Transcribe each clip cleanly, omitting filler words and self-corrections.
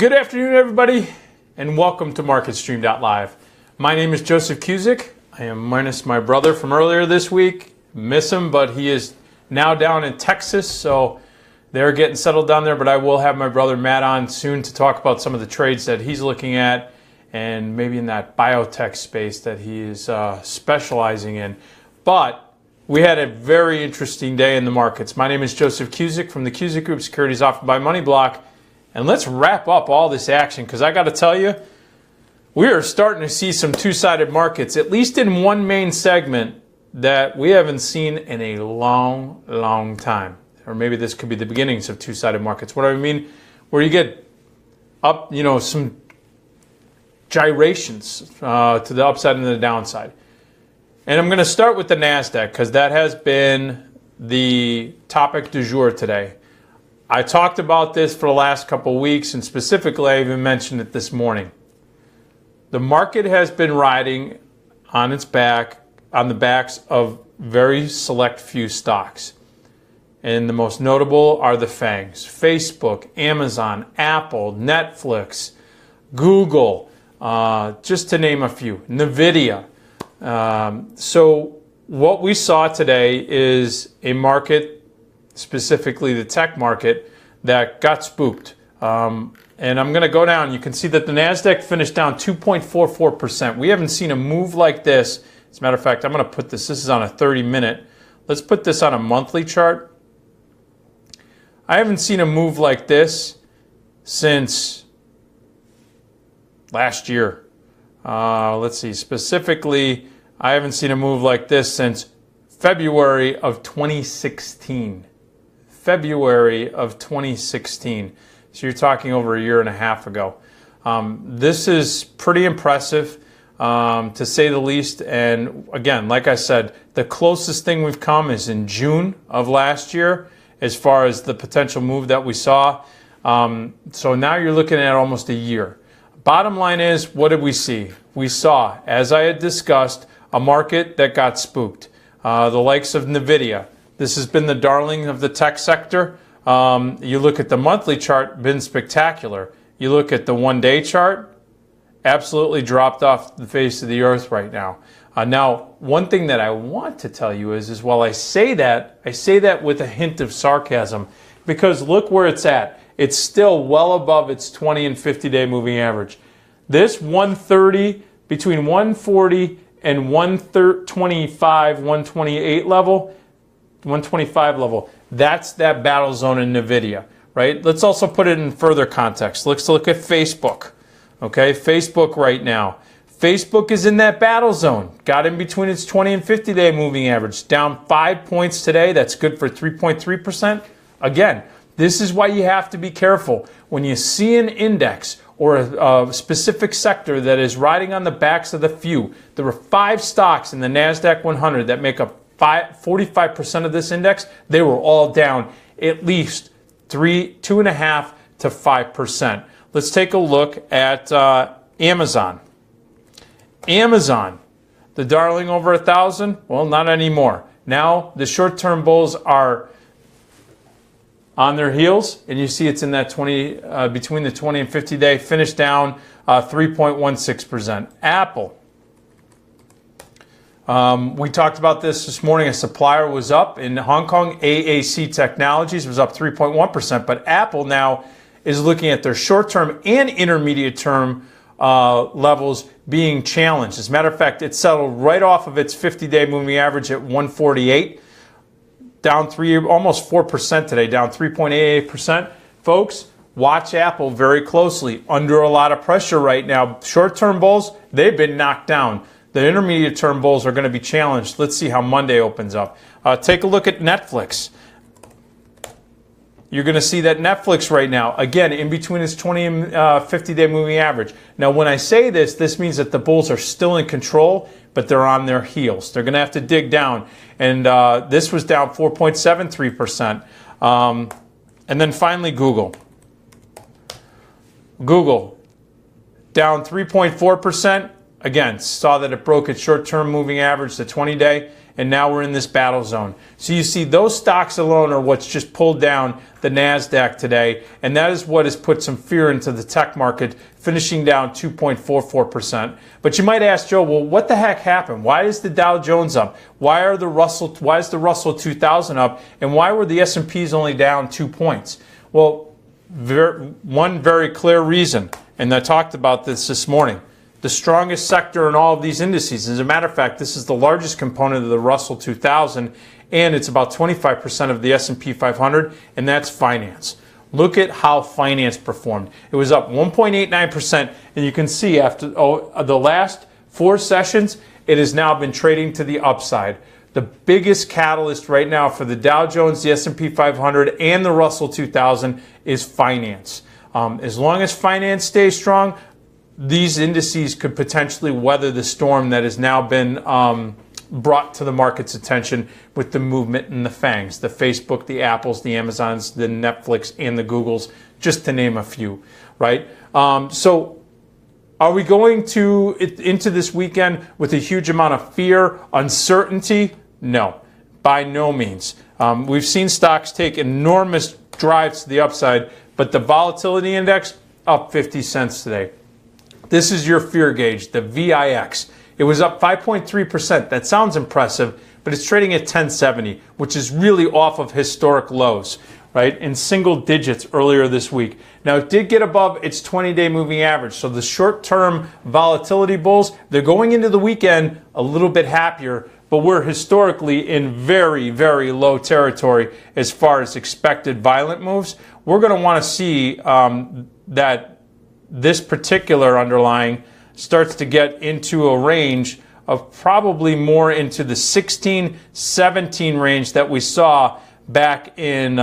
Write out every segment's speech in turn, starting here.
Good afternoon, everybody, and welcome to MarketStream.live. My name is Joseph Cusick. I am minus my brother from earlier this week. Miss him, but he is now down in Texas, so they're getting settled down there. But I will have my brother Matt on soon to talk about some of the trades that he's looking at and maybe in that biotech space that he is specializing in. But we had a very interesting day in the markets. My name is Joseph Cusick from the Cusick Group, securities offered by MoneyBlock. And let's wrap up all this action, because I got to tell you, we are starting to see some two-sided markets, at least in one main segment that we haven't seen in a long, long time. Or maybe this could be the beginnings of two-sided markets. What do I mean? Where you get up, some gyrations to the upside and the downside. And I'm going to start with the NASDAQ, because that has been the topic du jour today. I talked about this for the last couple of weeks, and specifically I even mentioned it this morning. The market has been riding on its back, on the backs of very select few stocks. And the most notable are the FANGs: Facebook, Amazon, Apple, Netflix, Google, just to name a few, NVIDIA. So what we saw today is a market, specifically the tech market, that got spooked. And I'm going to go down. You can see that the NASDAQ finished down 2.44%. We haven't seen a move like this. As a matter of fact, I'm going to put this is on a 30-minute. Let's put this on a monthly chart. I haven't seen a move like this since last year. Let's see. Specifically, I haven't seen a move like this since February of 2016. February of 2016. So you're talking over a year and a half ago. This is pretty impressive, to say the least. And again, like I said, the closest thing we've come is in June of last year as far as the potential move that we saw. So now you're looking at almost a year. Bottom line is, what did we see? We saw, as I had discussed, a market that got spooked. The likes of NVIDIA. This has been the darling of the tech sector. You look at the monthly chart, been spectacular. You look at the one-day chart, absolutely dropped off the face of the earth right now. Now, one thing that I want to tell you is while I say that with a hint of sarcasm, because look where it's at. It's still well above its 20 and 50-day moving average. This 130, between 140 and 125, 128 level, 125 level, that's that battle zone in NVIDIA, right? Let's also put it in further context. Let's look at Facebook, okay? Facebook right now. Facebook is in that battle zone. Got in between its 20 and 50-day moving average. Down 5 points today. That's good for 3.3%. Again, this is why you have to be careful. When you see an index or a specific sector that is riding on the backs of the few, there were 5 stocks in the NASDAQ 100 that make up 45% of this index. They were all down at least 2.5% to 5%. Let's take a look at Amazon. Amazon, the darling over 1,000. Well, not anymore. Now the short-term bulls are on their heels, and you see it's in that between the 20 and 50-day, finished down 3.16%. Apple. We talked about this morning. A supplier was up in Hong Kong. AAC Technologies was up 3.1%. But Apple now is looking at their short-term and intermediate-term levels being challenged. As a matter of fact, it settled right off of its 50-day moving average at 148, down almost 4% today, down 3.88%. Folks, watch Apple very closely. Under a lot of pressure right now. Short-term bulls, they've been knocked down. The intermediate-term bulls are going to be challenged. Let's see how Monday opens up. Take a look at Netflix. You're going to see that Netflix right now, again, in between its 20 and 50-day moving average. Now, when I say this means that the bulls are still in control, but they're on their heels. They're going to have to dig down. And this was down 4.73%. And then finally, Google. Google, down 3.4%. again, saw that it broke its short-term moving average, the 20-day, and now we're in this battle zone. So you see those stocks alone are what's just pulled down the NASDAQ today, and that is what has put some fear into the tech market, finishing down 2.44%. But you might ask, Joe, well, what the heck happened? Why is the Dow Jones up? Why is the Russell 2000 up? And why were the S&Ps only down 2 points? Well, one very clear reason, and I talked about this morning. The strongest sector in all of these indices. As a matter of fact, this is the largest component of the Russell 2000, and it's about 25% of the S&P 500, and that's finance. Look at how finance performed. It was up 1.89%, and you can see after the last 4 sessions, it has now been trading to the upside. The biggest catalyst right now for the Dow Jones, the S&P 500, and the Russell 2000 is finance. As long as finance stays strong, these indices could potentially weather the storm that has now been brought to the market's attention with the movement in the FANGs, the Facebook, the Apples, the Amazons, the Netflix, and the Googles, just to name a few, right? So are we going into this weekend with a huge amount of fear, uncertainty? No, by no means. We've seen stocks take enormous drives to the upside, but the volatility index up 50 cents today. This is your fear gauge, the VIX. It was up 5.3%. That sounds impressive, but it's trading at 1070, which is really off of historic lows, right? In single digits earlier this week. Now, it did get above its 20-day moving average. So the short-term volatility bulls, they're going into the weekend a little bit happier, but we're historically in very, very low territory as far as expected violent moves. We're going to want to see that this particular underlying starts to get into a range of probably more into the 16, 17 range that we saw back in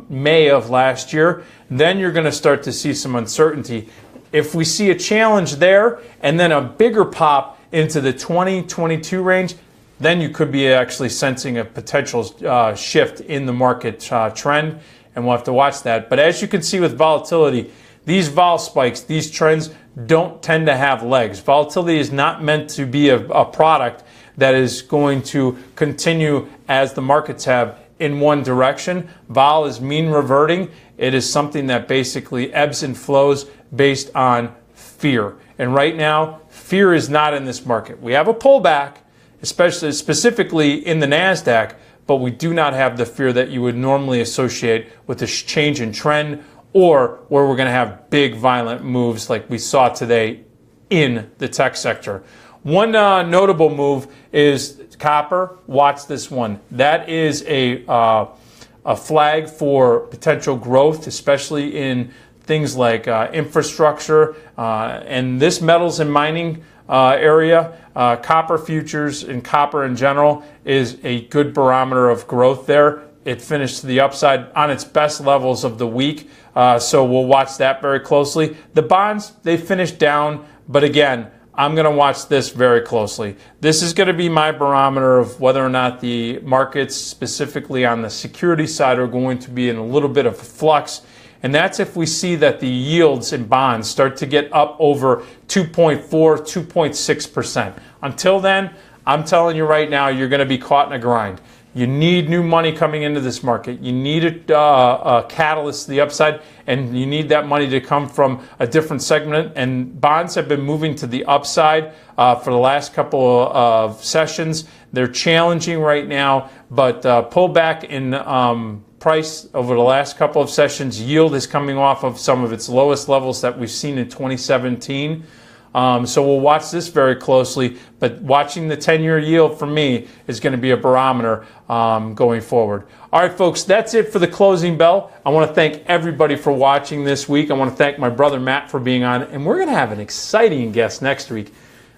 May of last year. Then you're going to start to see some uncertainty. If we see a challenge there and then a bigger pop into the 20, 22 range, then you could be actually sensing a potential shift in the market trend, and we'll have to watch that. But as you can see with volatility, these vol spikes, these trends don't tend to have legs. Volatility is not meant to be a product that is going to continue as the markets have in one direction. Vol is mean reverting. It is something that basically ebbs and flows based on fear. And right now, fear is not in this market. We have a pullback, specifically in the NASDAQ, but we do not have the fear that you would normally associate with this change in trend, or where we're going to have big violent moves like we saw today in the tech sector. One notable move is copper. Watch this one. That is a flag for potential growth, especially in things like infrastructure and this metals and mining area. Copper futures and copper in general is a good barometer of growth there. It finished to the upside on its best levels of the week, so we'll watch that very closely. The bonds, they finished down, but again, I'm going to watch this very closely. This is going to be my barometer of whether or not the markets, specifically on the security side, are going to be in a little bit of flux, and that's if we see that the yields in bonds start to get up over 2.4, 2.6%. Until then, I'm telling you right now, you're going to be caught in a grind. You need new money coming into this market. You need a catalyst to the upside, and you need that money to come from a different segment. And bonds have been moving to the upside for the last couple of sessions. They're challenging right now, but pullback in price over the last couple of sessions. Yield is coming off of some of its lowest levels that we've seen in 2017. So we'll watch this very closely, but watching the 10-year yield for me is going to be a barometer going forward. All right, folks, that's it for the closing bell. I want to thank everybody for watching this week. I want to thank my brother Matt for being on, and we're going to have an exciting guest next week.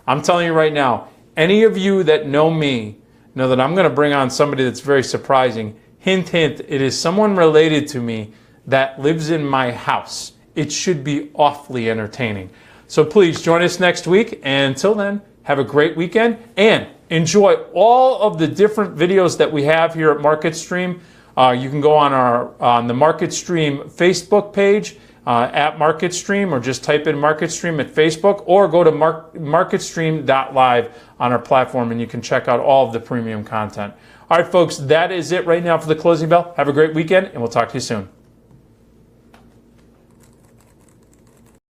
I'm telling you right now, any of you that know me know that I'm going to bring on somebody that's very surprising. Hint, hint, it is someone related to me that lives in my house. It should be awfully entertaining. So please join us next week. And until then, have a great weekend and enjoy all of the different videos that we have here at MarketStream. You can go on the MarketStream Facebook page. at MarketStream, or just type in MarketStream at Facebook, or go to MarketStream.live on our platform and you can check out all of the premium content. All right, folks, that is it right now for the closing bell. Have a great weekend, and we'll talk to you soon.